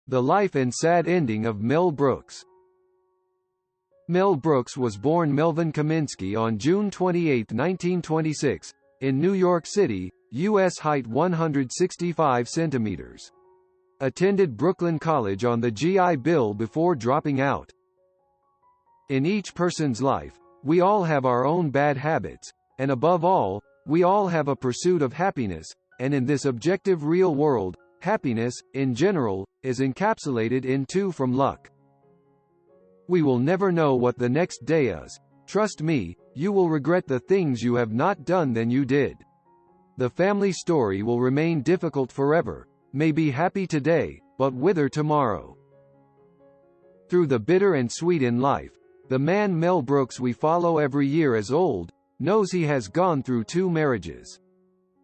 The life and sad ending of Mel Brooks. Mel Brooks was born Melvin Kaminsky on June 28, 1926, in New York City, U.S. height 165 centimeters. Attended Brooklyn College on the GI Bill before dropping out. In each person's life, we all have our own bad habits, and above all, we all have a pursuit of happiness, and in this objective real world, happiness, in general, is encapsulated in two from luck. We will never know what the next day is. Trust me, you will regret the things you have not done than you did. The family story will remain difficult forever, may be happy today, but wither tomorrow. Through the bitter and sweet in life, the man Mel Brooks we follow every year as old, knows he has gone through 2 marriages.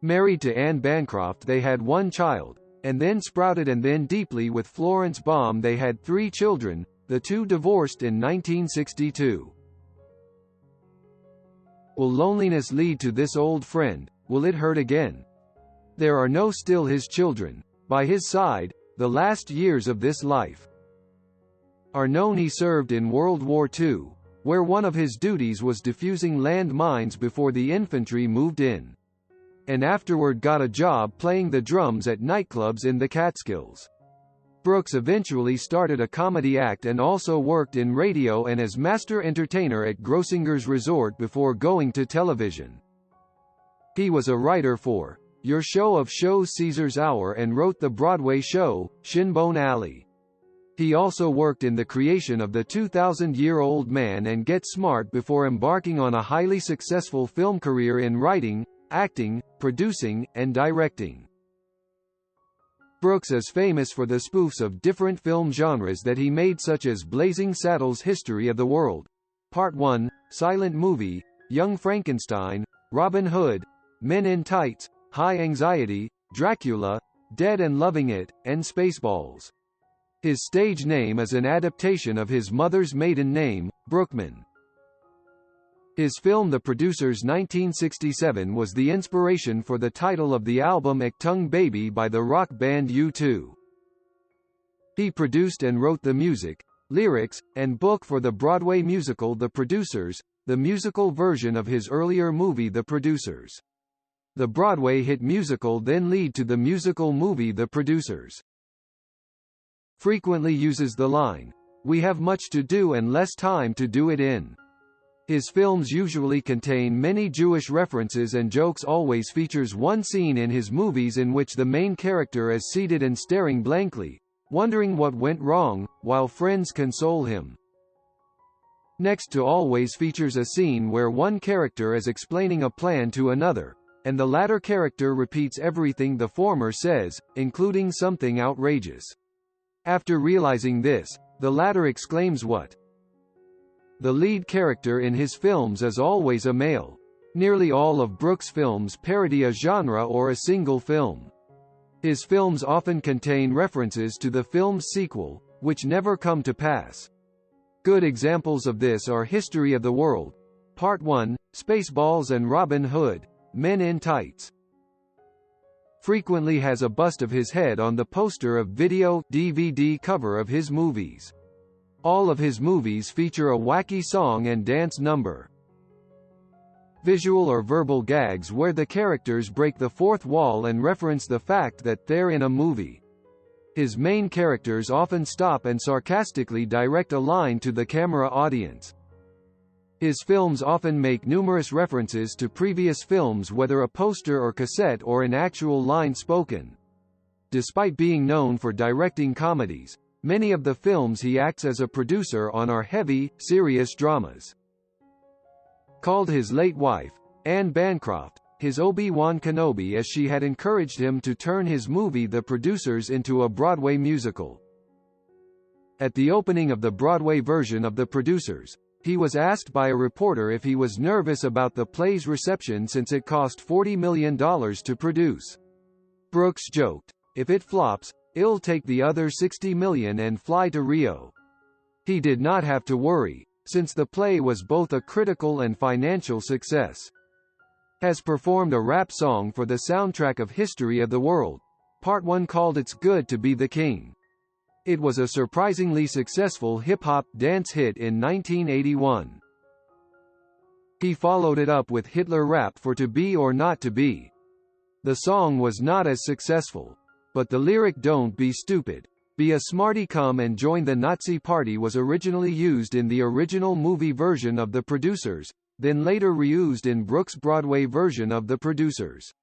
Married to Anne Bancroft they had 1 child, and then sprouted and then deeply with Florence Baum they had 3 children, the 2 divorced in 1962. Will loneliness lead to this old friend, will it hurt again? There are no still his children, by his side, the last years of this life. Are known he served in World War II, where one of his duties was defusing land mines before the infantry moved in. And afterward got a job playing the drums at nightclubs in the Catskills. Brooks eventually started a comedy act and also worked in radio and as master entertainer at Grossinger's Resort before going to television. He was a writer for Your Show of Shows Caesar's Hour and wrote the Broadway show, Shinbone Alley. He also worked in the creation of The 2000-Year-Old Man and Get Smart before embarking on a highly successful film career in writing, acting, producing, and directing. Brooks is famous for the spoofs of different film genres that he made, such as Blazing Saddles' History of the World, Part 1, Silent Movie, Young Frankenstein, Robin Hood, Men in Tights, High Anxiety, Dracula, Dead and Loving It, and Spaceballs. His stage name is an adaptation of his mother's maiden name, Brookman. His film The Producers 1967 was the inspiration for the title of the album Achtung Baby by the rock band U2. He produced and wrote the music, lyrics, and book for the Broadway musical The Producers, the musical version of his earlier movie The Producers. The Broadway hit musical then led to the musical movie The Producers. Frequently uses the line, "We have much to do and less time to do it in." His films usually contain many Jewish references and jokes. Always features one scene in his movies in which the main character is seated and staring blankly, wondering what went wrong, while friends console him. Next to always features a scene where one character is explaining a plan to another, and the latter character repeats everything the former says, including something outrageous. After realizing this, the latter exclaims what? The lead character in his films is always a male. Nearly all of Brooks' films parody a genre or a single film. His films often contain references to the film's sequel, which never come to pass. Good examples of this are History of the World, Part 1, Spaceballs, and Robin Hood, Men in Tights. Frequently has a bust of his head on the poster of video DVD cover of his movies. All of his movies feature a wacky song and dance number. Visual or verbal gags where the characters break the fourth wall and reference the fact that they're in a movie. His main characters often stop and sarcastically direct a line to the camera audience. His films often make numerous references to previous films, whether a poster or cassette or an actual line spoken. Despite being known for directing comedies, many of the films he acts as a producer on are heavy, serious dramas. Called his late wife, Anne Bancroft, his Obi-Wan Kenobi, as she had encouraged him to turn his movie The Producers into a Broadway musical. At the opening of the Broadway version of The Producers, he was asked by a reporter if he was nervous about the play's reception since it cost $40 million to produce. Brooks joked, "If it flops, I'll take the other $60 million and fly to Rio." He did not have to worry, since the play was both a critical and financial success. Has performed a rap song for the soundtrack of History of the World, Part 1 called It's Good to Be the King. It was a surprisingly successful hip-hop dance hit in 1981. He followed it up with Hitler Rap for To Be or Not to Be. The song was not as successful, but the lyric "Don't be stupid, be a smarty, come and join the Nazi party" was originally used in the original movie version of The Producers, then later reused in Brooks' Broadway version of The Producers.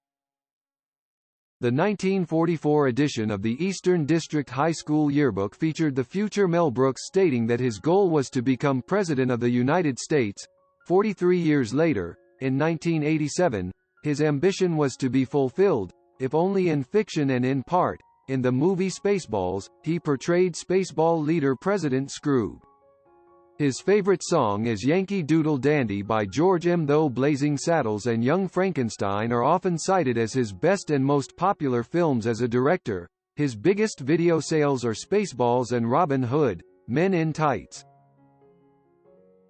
The 1944 edition of the Eastern District High School Yearbook featured the future Mel Brooks stating that his goal was to become President of the United States. 43 years later, in 1987, his ambition was to be fulfilled, if only in fiction and in part. In the movie Spaceballs, he portrayed Spaceball leader President Scrooge. His favorite song is Yankee Doodle Dandy by George M. Though Blazing Saddles and Young Frankenstein are often cited as his best and most popular films as a director. His biggest video sales are Spaceballs and Robin Hood, Men in Tights.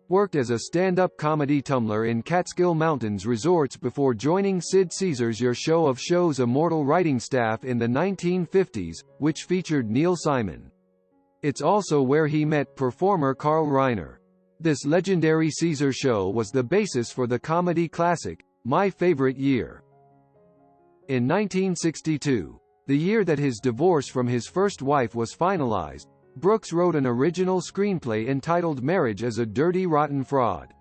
Worked as a stand-up comedy tumbler in Catskill Mountains resorts before joining Sid Caesar's Your Show of Show's immortal writing staff in the 1950s, which featured Neil Simon. It's also where he met performer Carl Reiner. This legendary Caesar show was the basis for the comedy classic, My Favorite Year. In 1962, the year that his divorce from his first wife was finalized, Brooks wrote an original screenplay entitled Marriage is a Dirty Rotten Fraud.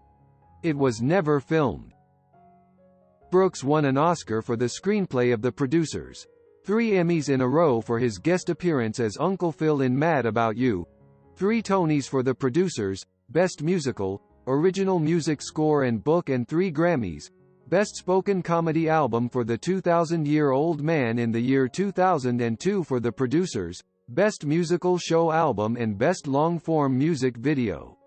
It was never filmed. Brooks won an Oscar for the screenplay of The Producers, 3 Emmys in a row for his guest appearance as Uncle Phil in Mad About You, 3 Tonys for The Producers, Best Musical, Original Music Score and Book, and 3 Grammys, Best Spoken Comedy Album for The 2000-Year-Old Man in the year 2002 for The Producers, Best Musical Show Album and Best Long-Form Music Video.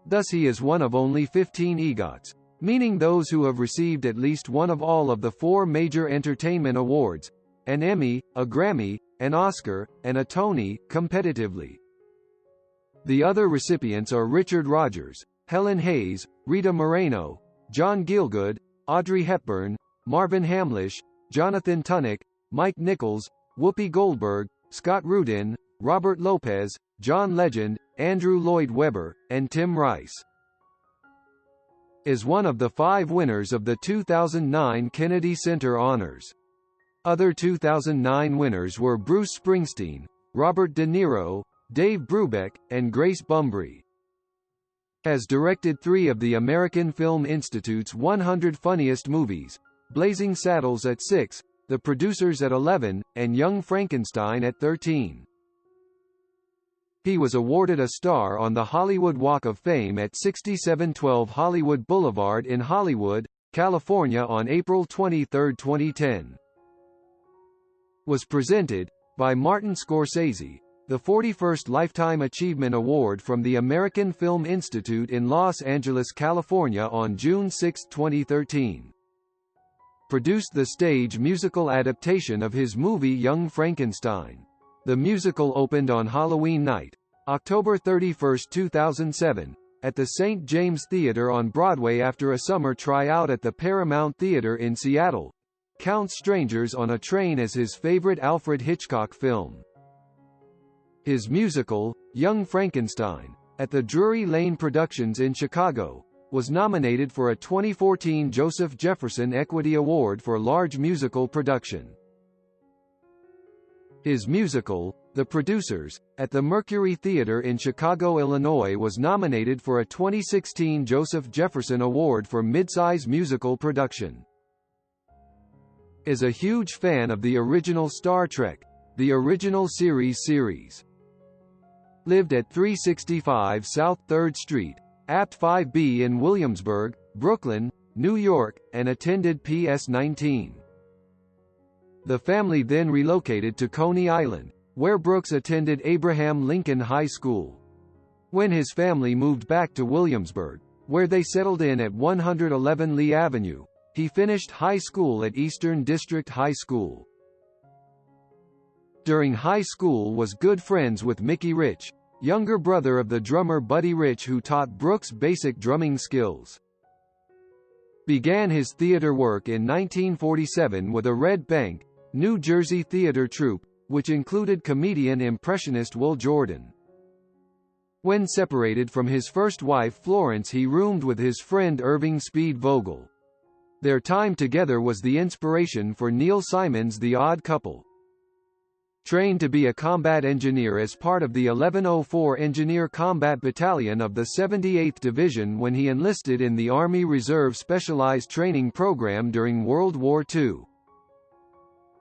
Thus he is one of only 15 EGOTs, meaning those who have received at least one of all of the 4 major entertainment awards, an Emmy, a Grammy, an Oscar, and a Tony, competitively. The other recipients are Richard Rodgers, Helen Hayes, Rita Moreno, John Gielgud, Audrey Hepburn, Marvin Hamlisch, Jonathan Tunick, Mike Nichols, Whoopi Goldberg, Scott Rudin, Robert Lopez, John Legend, Andrew Lloyd Webber, and Tim Rice. Is one of the 5 winners of the 2009 Kennedy Center Honors. Other 2009 winners were Bruce Springsteen, Robert De Niro, Dave Brubeck, and Grace Bumbry. Has directed 3 of the American Film Institute's 100 Funniest Movies, Blazing Saddles at 6, The Producers at 11, and Young Frankenstein at 13. He was awarded a star on the Hollywood Walk of Fame at 6712 Hollywood Boulevard in Hollywood, California on April 23, 2010. Was presented, by Martin Scorsese, the 41st Lifetime Achievement Award from the American Film Institute in Los Angeles, California on June 6, 2013. Produced the stage musical adaptation of his movie Young Frankenstein. The musical opened on Halloween night, October 31, 2007, at the St. James Theater on Broadway after a summer tryout at the Paramount Theater in Seattle. Counts Strangers on a Train as his favorite Alfred Hitchcock film. His musical, Young Frankenstein, at the Drury Lane Productions in Chicago, was nominated for a 2014 Joseph Jefferson Equity Award for Large Musical Production. His musical, The Producers, at the Mercury Theater in Chicago, Illinois was nominated for a 2016 Joseph Jefferson Award for Midsize Musical Production. Is a huge fan of the original Star Trek, the original series. Lived at 365 South 3rd Street, Apt 5B in Williamsburg, Brooklyn, New York, and attended PS 19. The family then relocated to Coney Island, where Brooks attended Abraham Lincoln High School. When his family moved back to Williamsburg, where they settled in at 111 Lee Avenue, he finished high school at Eastern District High School. During high school was good friends with Mickey Rich, younger brother of the drummer Buddy Rich, who taught Brooks basic drumming skills. Began his theater work in 1947 with a Red Bank, New Jersey theater troupe, which included comedian impressionist Will Jordan. When separated from his first wife Florence, he roomed with his friend Irving Speed Vogel. Their time together was the inspiration for Neil Simon's The Odd Couple. Trained to be a combat engineer as part of the 1104 Engineer Combat Battalion of the 78th Division when he enlisted in the Army Reserve Specialized Training Program during World War II.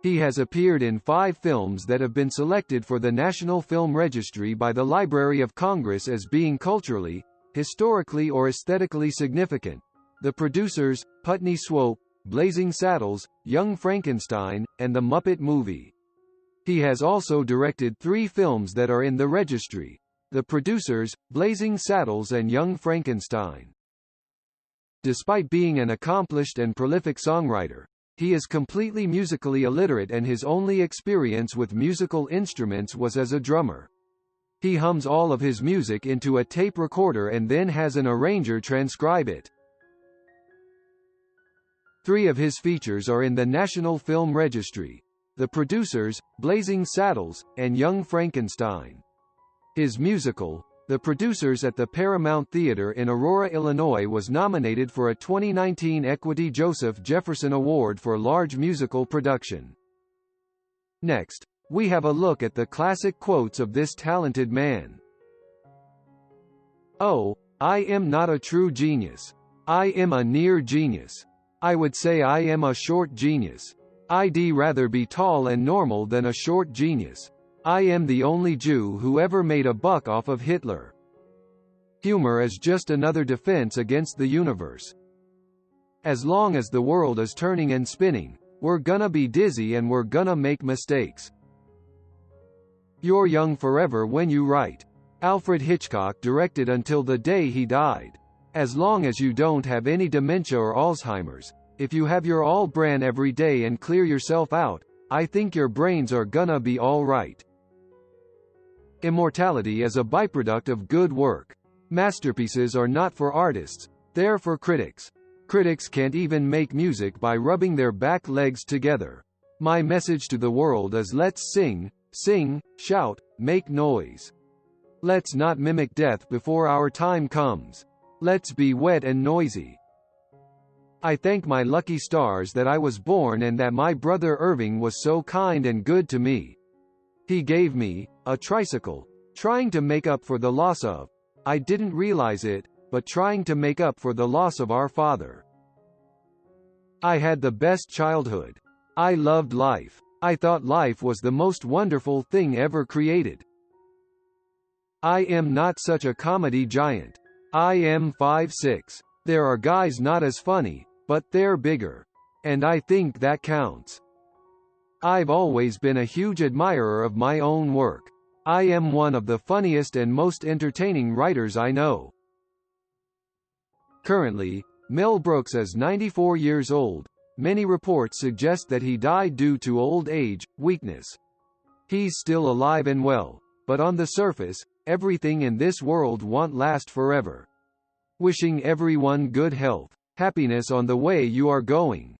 He has appeared in 5 films that have been selected for the National Film Registry by the Library of Congress as being culturally, historically or aesthetically significant: The Producers, Putney Swope, Blazing Saddles, Young Frankenstein, and The Muppet Movie. He has also directed 3 films that are in the registry: The Producers, Blazing Saddles and Young Frankenstein. Despite being an accomplished and prolific songwriter, he is completely musically illiterate and his only experience with musical instruments was as a drummer. He hums all of his music into a tape recorder and then has an arranger transcribe it. 3 of his features are in the National Film Registry: The Producers, Blazing Saddles, and Young Frankenstein. His musical, The Producers at the Paramount Theater in Aurora, Illinois, was nominated for a 2019 Equity Joseph Jefferson Award for Large Musical Production. Next, we have a look at the classic quotes of this talented man. "Oh, I am not a true genius. I am a near genius. I would say I am a short genius. I'd rather be tall and normal than a short genius. I am the only Jew who ever made a buck off of Hitler." Humor is just another defense against the universe. As long as the world is turning and spinning, we're gonna be dizzy and we're gonna make mistakes. You're young forever when you write. Alfred Hitchcock directed until the day he died. As long as you don't have any dementia or Alzheimer's, if you have your all bran every day and clear yourself out, I think your brains are gonna be all right. Immortality is a byproduct of good work. Masterpieces are not for artists, they're for critics. Critics can't even make music by rubbing their back legs together. My message to the world is: let's sing, sing, shout, make noise. Let's not mimic death before our time comes. Let's be wet and noisy. I thank my lucky stars that I was born and that my brother Irving was so kind and good to me. He gave me a tricycle, trying to make up for the loss of, I didn't realize it, but trying to make up for the loss of our father. I had the best childhood. I loved life. I thought life was the most wonderful thing ever created. I am not such a comedy giant. I am 5'6". There are guys not as funny, but they're bigger. And I think that counts. I've always been a huge admirer of my own work. I am one of the funniest and most entertaining writers I know. Currently, Mel Brooks is 94 years old. Many reports suggest that he died due to old age, weakness. He's still alive and well, but on the surface, everything in this world won't last forever. Wishing everyone good health, happiness on the way you are going.